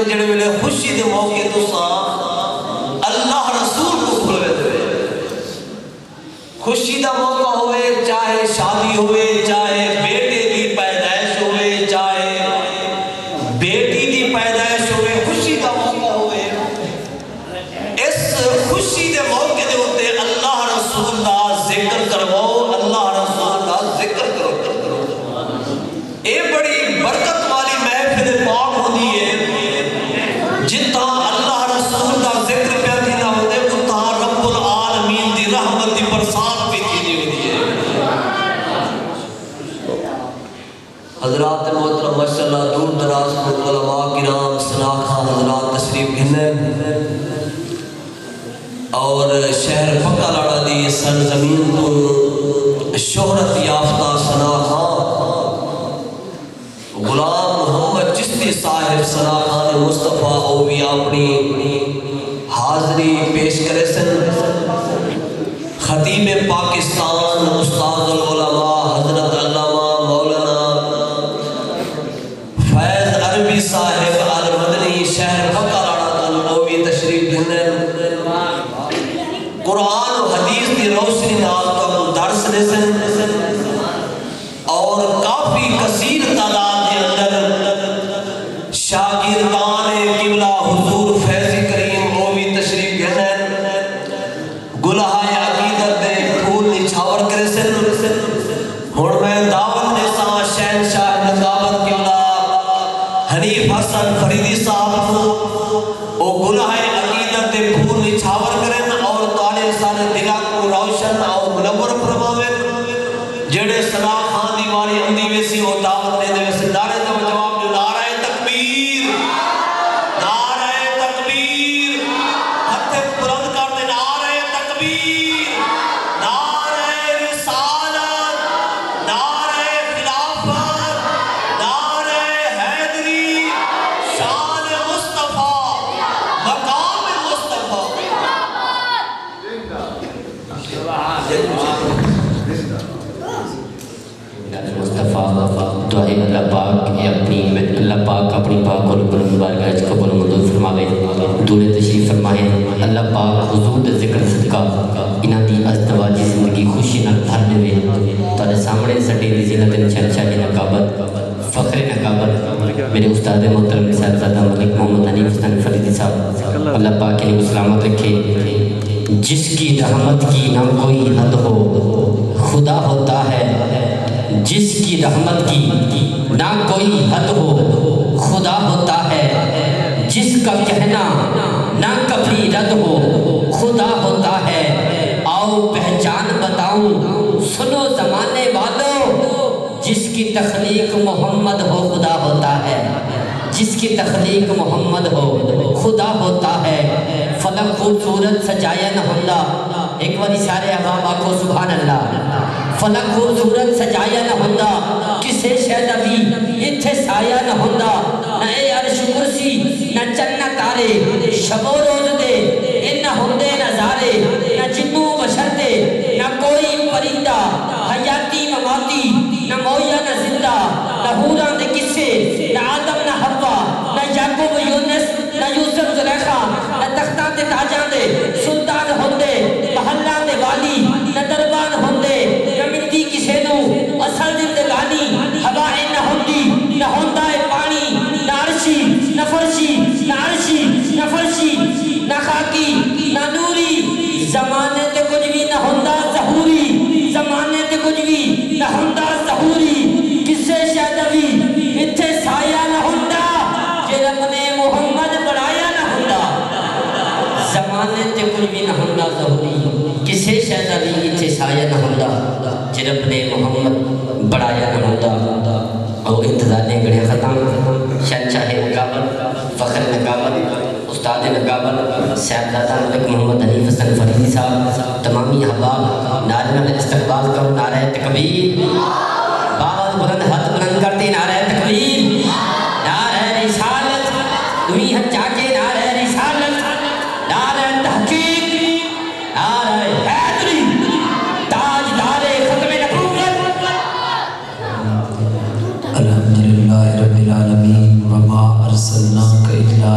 لیکن جڑے ویلے خوشی دے موقع تو سا اللہ رسول کو بھولے دے خوشی دا موقع ہوئے چاہے شادی ہوئے چاہے بیٹے دی پیدائش ہوئے چاہے بیٹی دی پیدائش ہوئے خوشی دا موقع ہوئے اس خوشی دے موقع دے ہوتے اللہ رسول دا ذکر کرو اللہ رسول دا ذکر کرو اے بڑی برکت والی محفل پاک ہوتی ہے جتنا اللہ رسول دا ذکر پہ دینا ہوتے اتنا رب العالمین دی رحمت دی برسات پہ کی ہوتی ہے حضرات محترم ماشاءاللہ دور دراز کو علماء کرام سناخہ حضرات تشریف گھنے اور شہر پکا لڑا دی سرزمین تو شہرت یافتہ سناخہ غلام محمد چشتی صاحب سناخان مصطفیٰ ہوئی اپنی حاضری پیش کرے سن خطیب پاکستان استاد العلماء حضرت علامہ مولانا فیض عربی صاحب المدنی شہر پکا لڑا تو ہوئی تشریف گھنے قرآن و حدیث کی روشنی نال تو درس دے سن اور کافی کثیر تعداد کے اندر شاگردان قبلہ حضور فیض کریم وہ بھی تشریف گھنے گلہائے عقیدت دے پھول نچھاور کرے سن اور میں دعوت دے ساں شہنشاہ نقابت قبلہ حنیف حسن فریدی صاحب وہ گلہائے عقیدت دے پھول نچھاور کریں اور تالے سارے دلہ کو روشن اور منور فرماوے جڑے صلاح خان دیواری اندی ویسی ہو دعوت دے دے ویسے نعرے تو جواب جو نعرہ تکبیر ہتھے بلند کر دے نعرہ تکبیر نعرہ رسالت نعرہ خلافت نعرہ حیدری شان مصطفیٰ مقام مصطفیٰ دعائے اللہ پاک اللہ پاک اپنی پاک اور بلند بارگاہ وچ قبول و منظور فرماوے دور تشریف فرمائے اللہ پاک حضور دے ذکر صدقہ انہاں دی ازدواجی زندگی خوشی نال بھر دے تہاڈے سامنے سٹی دی زینت شہنشاہ نقابت فخر نقابت میرے استاد محترم صاحبزادہ ملک محمد حنیف حسن فریدی صاحب اللہ پاک انہیں سلامت رکھے جس کی رحمت کی نہ کوئی حد ہو خدا ہوتا ہے جس کی رحمت کی نہ کوئی حد ہو خدا ہوتا ہے جس کا کہنا نہ کبھی رد ہو خدا ہوتا ہے آؤ پہچان بتاؤں سنو زمانے والوں جس کی تخلیق محمد ہو خدا ہوتا ہے جس کی تخلیق محمد ہو خدا ہوتا ہے فلک خوبصورت سجایا نہ ہوندا ایک باری سارے عوام آکھو سبحان اللہ فلک خوبصورت سجایا نہ ہوندا کسے شہدہ بھی اتھے سایہ نہ ہوندا نہ اے عرش کرسی نہ چنہ تارے شب و روز دے ان نہ ہوندے نظارے نہ جنوں بشر دے نہ کوئی پرندہ حیاتی مماتی نہ مویا نہ زندہ نہ حوراں دے کسے نہ آدم نہ حوا نہ یعقوب یونس نہ یوسف زلیخا نہ تختہ تے تاجاں دے سلطان ہوندے محلہ دے والی نہ دربان ہوندے نہ ملتی کسے نو اصل زندگانی ہوائیں نہ ہوندی نہ ہوندا ہے پانی نہ عرشی نہ فرشی نہ عرشی نہ فرشی نہ خاکی نہ نوری زمانے تے کچھ بھی نہ ہوندا ظہوری زمانے تے کچھ بھی نہ ہوندا ظہوری کسے شہدوی اتھے سایہ نہ ہوندا جے رب نے محمد بڑھایا نہ ہوندا زمانے تے کچھ بھی نہ ہوندا ظہوری کسے شہدوی اتھے سایہ نہ ہوندا جے رب نے محمد بڑھایا نہ ہوندا اور انتظار نے گڑے ختم شہنشاہ نقابت فخر نقابت استاد نقابت صاحبزادہ ملک محمد حنیف حسن فریدی صاحب تمامی احباب نعرے میں استقبال کرو نعرہ تکبیر باوز بلند ہاتھ بلند کرتے نعرہ تکبیر نعرہ رسالت دنیا چاکے نعرہ رسالت نعرہ تحقیق نعرہ حیدری تاجدار ختم نبوت الحمدللہ رب العالمین وما ارسلناک الا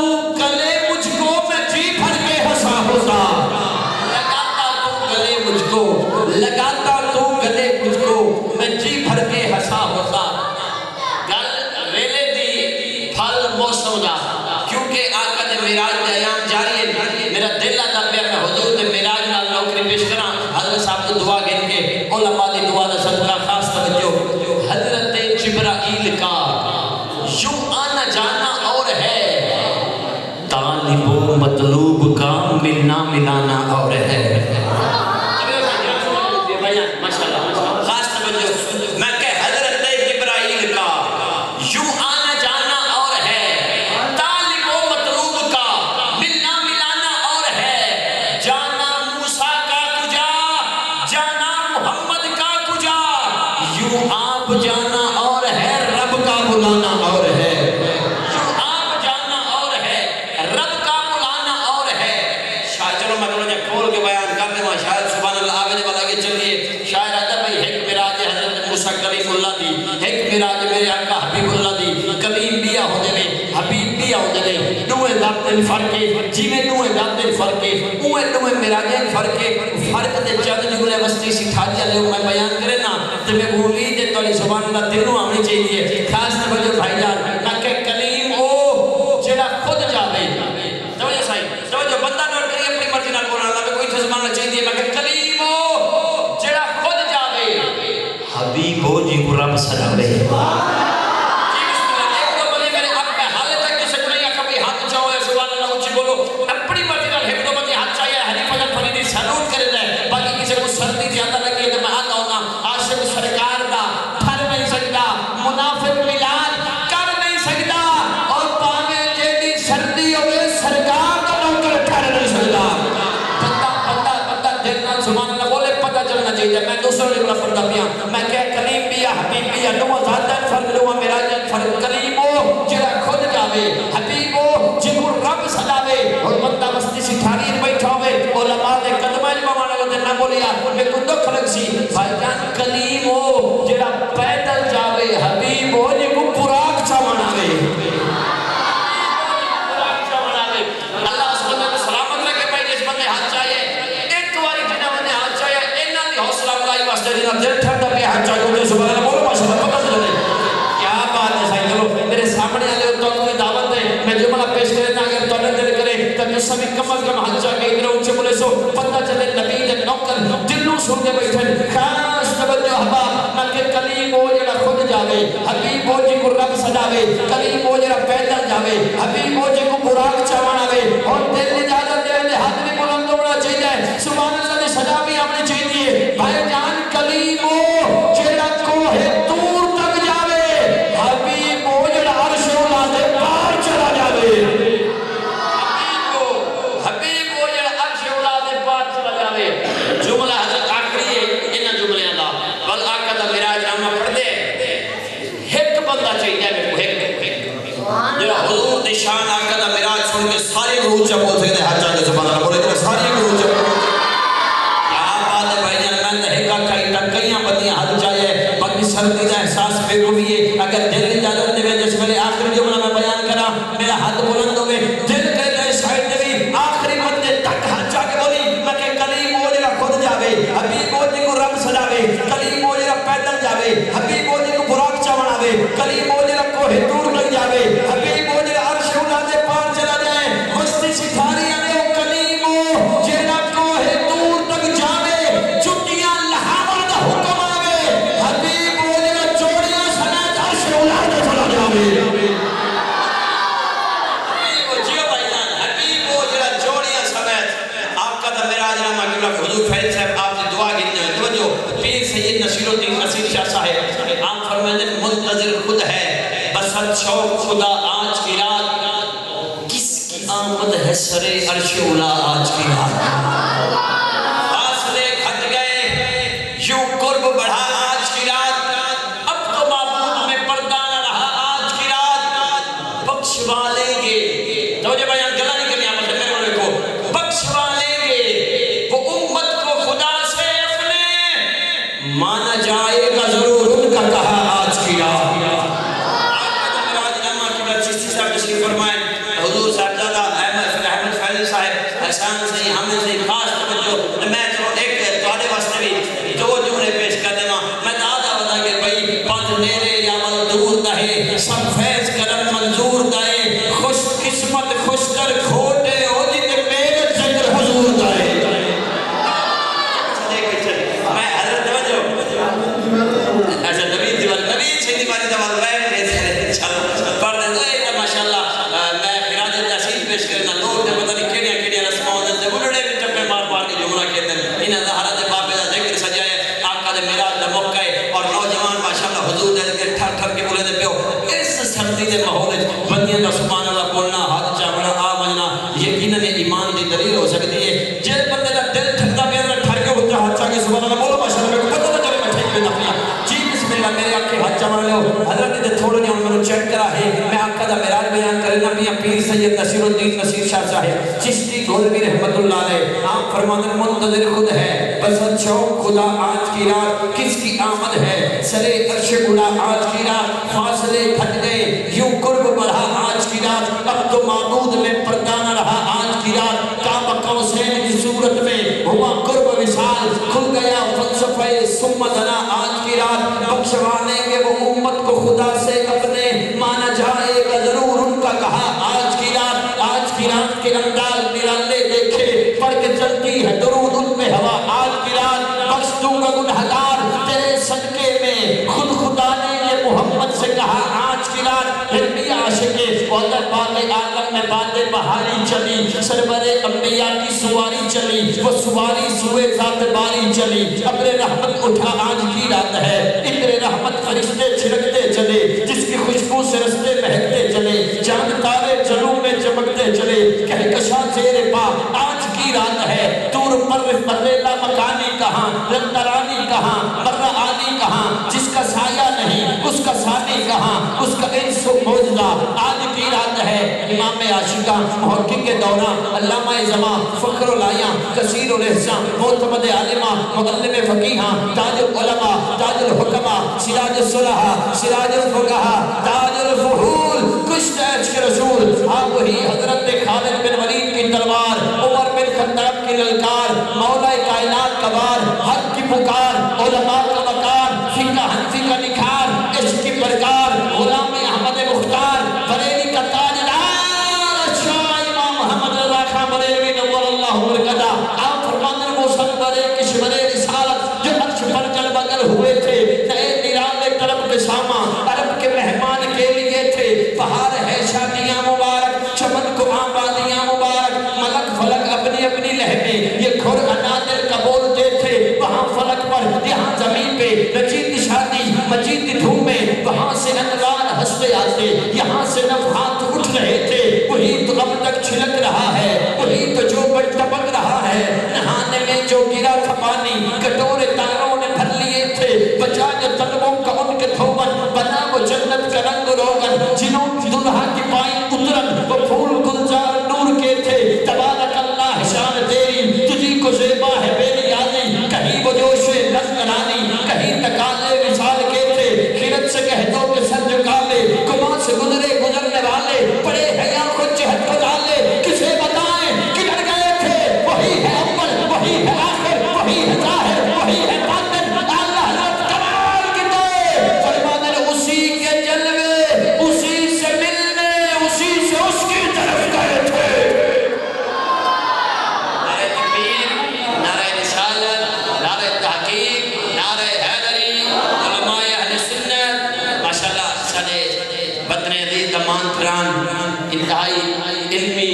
تو گلے مجھ کو میں جی بھر کے ہنسا ہوتا لگاتا تو گلے مجھ کو لگاتا تو گلے مجھ کو میں جی بھر کے ہنسا ہوتا گل ویلے دی پھل موسم دا کیونکہ آقا دے معراج دے ایام جاری ہے میرا دل آتا پیا میں حضور دے معراج نال نوکری پیش کراں حضرت صاحب تو دعا گن کے علماء دی دعا دا صدقہ خاص توجہ حضرت جبرائیل کا یوں آنا جانا اور ہے طالب و مطلوب کا ملنا ملانا اور ہے خاص توجہ میں کہ حضرت جبرائیل کا یوں آنا جانا اور ہے طالب و مطلوب کا ملنا ملانا اور ہے جانا موسیٰ کا کجا جانا محمد کا کجا یوں آپ جانا اور ہے رب کا بلانا اور ہے یوں آپ جانا اور ہے رب کا بلانا اور ہے شاید چلو میں تھوڑا کھول کے بیان کر دیں شاید سبحان اللہ آگے والا کے چلیے شاید آتا بھائی ایک معراج حضرت موسیٰ کلیم اللہ دی ایک معراج میرے آقا حبیب اللہ دی کلیم بیا ہوندے نے حبیب بیا ہوندے نے دوے ذاتیں فرق ہے جی میں دوے ذاتیں فرق ہے اوے دوے معراجیں فرق ہے فرق دے چند جملے وسطی سکھایا لے میں بیان کرے نا تے میں امید ہے تو سبحان اللہ دلوں آنی چاہیے خاص توجہ بھائی جان نہ کہ کلیم او جڑا خود جاوے توجہ صحیح توجہ بندہ نوٹ کریے اپنی مرضی نال بولنا اللہ کوئی تھے سبحان اللہ چاہیے میں کہ کلیم او جڑا خود جاوے حبیب او جی کو رب سجاوے سلوٹ کرے دے باقی کسی کو سردی زیادہ لگی ہے تو میں آتا ہونا عاشق سرکار دا پھر نہیں سکتا منافق ملاد کر نہیں سکتا اور پاوے جیدی سردی ہوئے سرکار دا نوکر پھر نہیں سکتا پتہ دل نال سبحان اللہ بولے پتہ چلنا چاہیے میں دوسروں نے بلا پردہ پیا میں کہہ کلیم بیا حبیب بیا نوہ ذاتن فرق نوہ مراجن فرق کلیم ہو جرا خود جاوے حبیب ہو جنہوں رب صداوے اور بندہ مستی سکھاری بیٹھا ہوئے علماء دے قدمہ جمع مانا گا نہ بولیا میں کو دکھ لگ سی بھائی جان کلیم ہو جڑا پیدل جاوے حبیب ہو جی کو پراک چا مناوے اللہ اس بندے کو سلامت رکھے بھائی جس بندے ہاتھ چاہیے ایک واری جنہ بندے ہاتھ چاہیے اینا دی حوصلہ بلائی واسطے جنہ دل ٹھنڈا پہ ہاتھ چاہیے جو سبحان اللہ بولو ماشاء اللہ پتہ چلے کیا بات ہے سائیں چلو میرے سامنے آلے تو کوئی دعوت ہے میں جملہ پیش کرے تھا اگر تو دل کرے تو جو سبھی کم از کم ہاتھ چاہیے ادھر اونچے بولے سو پتہ چلے نبی دے نوکر دلوں سن کے بیٹھے خاص توجہ حباب نہ کہ کلیم ہو جڑا خود جاوے حبیب ہو جی کو رب سجاوے کلیم ہو جڑا پیدل جاوے حبیب ہو جی کو براق چمناوے اور دل اجازت دے دے ہاتھ بھی بلند ہونا چاہیے سبحان اللہ دی سزا بھی آنی چاہیے بھائی جان کلیم ہو جڑا کوہ طور تک جاوے حبیب ہو جڑا عرش اولا دے پار چلا جاوے حبیب ہو جڑا عرش اولا دے پار چلا جاوے جملہ حضرت آخری ہے انہاں جملیاں دا بل آقا دا معراج نامہ پڑھ دے ایک بندہ چاہیے میں کو ایک جڑا حضور دی شان آقا دا معراج سن کے سارے روح چا بول سکتے ہر چاہتے سبحان اللہ بولے کہ سارے روح چا کیا بات ہے بھائی جان میں نے ایک کئی ٹکیاں بندیاں حل چاہیے باقی سردی دا احساس پھر بھی ہے اگر دل اجازت دے جس میں آخری جملہ میں بیان کرا میرا ہاتھ بلند ہوئے دل کرے جائے سائڈ دے بھی آخری بندے تک ہاتھ چاہ کے بولی میں کہ کلیم ہو جڑا خود جاوے حبیب ہو جی کو رب سجاوے کلیم ہو جڑا پیدل جاوے حبیب ہو جی کو براق چمناوے کلیم ہو جڑا کوہ طور تک جاوے حبیب ہو جڑا عرش اولا دے پار چلا جائے مستی سکھاری آنے او کلیم ہو جڑا کوہ طور تک جاوے چھٹیاں لہاور دا حکم آوے حبیب ہو جڑا چوڑیاں سنات عرش اولا دے چلا جاوے حضور فیض صاحب آپ سے دعا گرنے میں توجہ پیر سید نصیر الدین نصیر شاہ صاحب آپ فرمائے منتظر خود ہے بسط شوق خدا آج کی رات کس کی آمد ہے سر عرش اولا آج کی رات فاصلے گھٹ گئے یوں قرب بڑھا آج کی رات اب تو معبود میں پردہ نہ رہا آج کی رات بخشوا لیں گے توجہ بیان گلا نہیں کرنی آپ میرے بڑے کو بخشوا لیں گے مانا جائے گا ضرور ان کا کہا آج کی رات آقا دا معراج نامہ قبلہ چشتی صاحب تشریف فرمائیں حضور صاحب قسمت خوشتر کھوٹے ہو جتے میرے ذکر حضور دائے میں حضرت توجہ اچھا نبی دیوال نبی چھتی باری دیوال رہے چل پڑھ دے دو ماشاءاللہ میں خراج تحصیل پیش کرنا لوگ دے پتہ نہیں کیڑیاں رسمہ ہوندے دے بلڑے بھی چپے مار کے جملہ کہتے ہیں انہیں زہرہ دے بابے دا ذکر سجائے آقا دے میراج دا موقع ہے اور نوجوان ماشاءاللہ حضور دے ٹھر ٹھر کے بولے دے پیو اس سردی دے ماحول بندیاں دا سبحان اللہ بولنا ہاتھ چاہنا آ بجنا یقیناً ایمان دی دلیل ہو سکتی ہے جے بندے دا دل ٹھنڈا پیا ٹھر کے ہوتا ہاتھ چاہ کے سبحان اللہ بولو ماشاءاللہ میرے کو پتہ نہ چلے میں ٹھیک پہ نہ جی بسم اللہ میرے آنکھیں ہاتھ چاہ لو حضرت دے تھوڑے نے انہوں نے چیک کرا ہے میں آقا دا میراج بیان کرنا میاں پیر سید نصیر الدین نصیر شاہ صاحب چشتی گولوی رحمت اللہ علیہ آپ فرمانے منتظر خود ہے بسط شوق خدا آج کی رات کس کی آمد ہے سرے عرش اڑا آج کی رات فاصلے گھٹ گئے یوں قرب بڑھا آج کی رات اب تو معبود میں پردہ نہ رہا آج کی رات کعبہ قوسین کی صورت میں ہوا قرب وصال کھل گیا فلسفہ ثم دنا آج کی رات بخشوانے کے وہ امت کو خدا سے اپنے مانا جائے گا ضرور ان کا کہا آج کی رات کے انداز نرالے دیکھے پڑھ کے چلتی ہے درود ان میں ہوا آج کی رات بخش دوں گا گنہگار تیرے صدقے میں خود خدا نے یہ محمد سے کہا آج کی رات ہندی عاشقے واللہ باغ عالم میں باتیں بہاری چلی سرور انبیاء کی سواری چلی وہ سواری سوئے ذات باری چلی ابر رحمت اٹھا آج کی رات ہے اتر رحمت فرشتے چھڑکتے چلے جس کی خوشبو سے رستے مہکتے چلے چاند تارے جلوں میں چمکتے چلے کہکشاں زیر پا آج کی رات ہے دور پر مریلا مکانی کہاں رندرانی کہاں مرہ آنی کہاں جس کا سایہ نہیں اس کا ثانی کہاں اس کا انس و موجزہ آج کی رات ہے امام عاشقہ محقق دورہ علامہ زمان فخر العیاں کثیر الحسان معتمد عالمہ مغلب فقیہاں تاج العلماء تاج الحکمہ سراج الصلحہ سراج الفقہہ تاج الفحول کشت عشق رسول ہاں وہی حضرت خالد بن ولید کی تلوار عمر بن خطاب کی للکار مولا کائنات کا بار حق کی پکار علماء کا وقار فقہ حنفی کا نکھار عشق کی پرکار غلام احمد مختار بریلی کا تاجدار شاہ امام محمد رضا خان بریلوی نور اللہ مرکدہ آپ فرماندن موسن برے کشور رسالت جو عرش پر جلوہ گر ہوئے تھے نئے نرالے طلب کے ساما عرب کے مہمان کے لیے تھے بہار ہے شادیاں مبارک چمن کو آبادیاں مبارک ملک فلک اپنی اپنی لہمیں یہ کھر انادر کا بولتے تھے وہاں فلک پر یہاں زمین پہ رجید شادی مجید دھومیں وہاں سے انوار ہستے آتے یہاں سے نفحات اٹھ رہے تھے وہی تو اب تک چھلک رہا ہے وہی تو جو بڑھ ٹپک رہا ہے نہانے میں جو گرا تھا پانی کٹورے تاروں نے بھر لیے تھے بچا جو طلبوں کا ان کے دھوبن بنا وہ جنت کا رنگ روغن جنوں دلہا کی پائیں اترن وہ پھول گلزار نور کے تھے تبارک اللہ شان تیری تجھی کو زیبا ہے بے نیازی کہیں وہ جوش نظرانی کہیں تقاضے مثال کے تھے خیرت سے کہہ دو کہ سر جھکالے گما سے گزرنے والے پڑے ہیں یا خود جہت کو ڈالے کسے بتائیں کدھر گئے تھے وہی ہے اول وہی ہے آخر وہی ہے ظاہر وہی ہے باطن اللہ رب کمال کی دے فرمانے اسی کے جلوے اسی سے ملنے اسی سے اس کی طرف گئے تھے نعرہ تکبیر نعرہ رسالت نعرہ تحقیق نعرہ حیدری علماء اہل سنت ماشاءاللہ سادے بدن عزیز دمان تران انتہائی علمی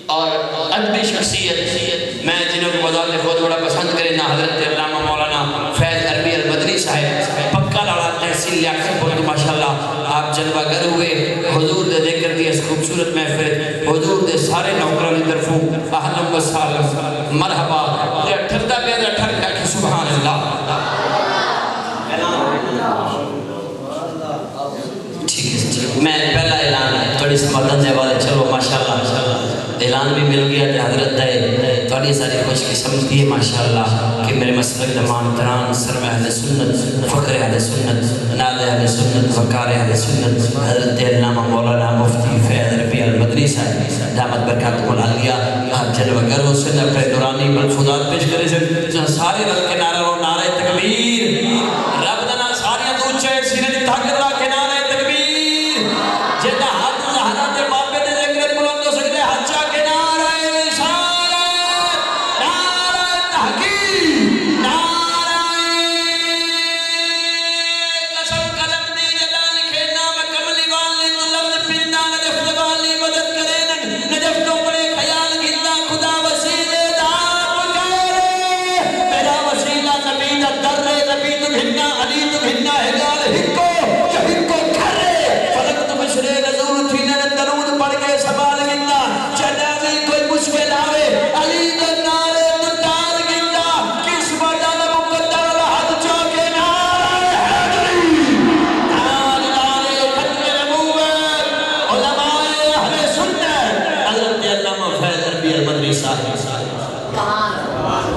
اور ادبی شخصیت میں جنہوں کو وضاحت خود بڑا پسند کرے نا حضرت علامہ مولانا فیض عربی المدنی صاحب پکا لڑا تحصیل لیاقت بہت ماشاءاللہ آپ جلوہ گر ہوئے حضور دے ذکر دی اس خوبصورت محفل حضور دے سارے نوکران طرفوں اہلم و سالم مرحبا دے ٹھردہ بے دے ٹھردہ کہ سبحان اللہ میں پہلا اعلان ہے تھوڑی سمادن سے والے چلو ماشاءاللہ اعلان بھی مل گیا کہ حضرت ہے تھوڑی ساری خوش قسمتی ہے ماشاءاللہ کہ میرے مسلک دمان تران سرم اہل سنت فقر اہل سنت ناد اہل سنت وقار اہل سنت حضرت علامہ مولانا مفتی فیض عربی المدنی صاحب دامت برکاتہ العالیہ آپ جلوہ گر ہو سن اپنے دورانی ملفوظات پیش کرے سن سارے رل کے نعرہ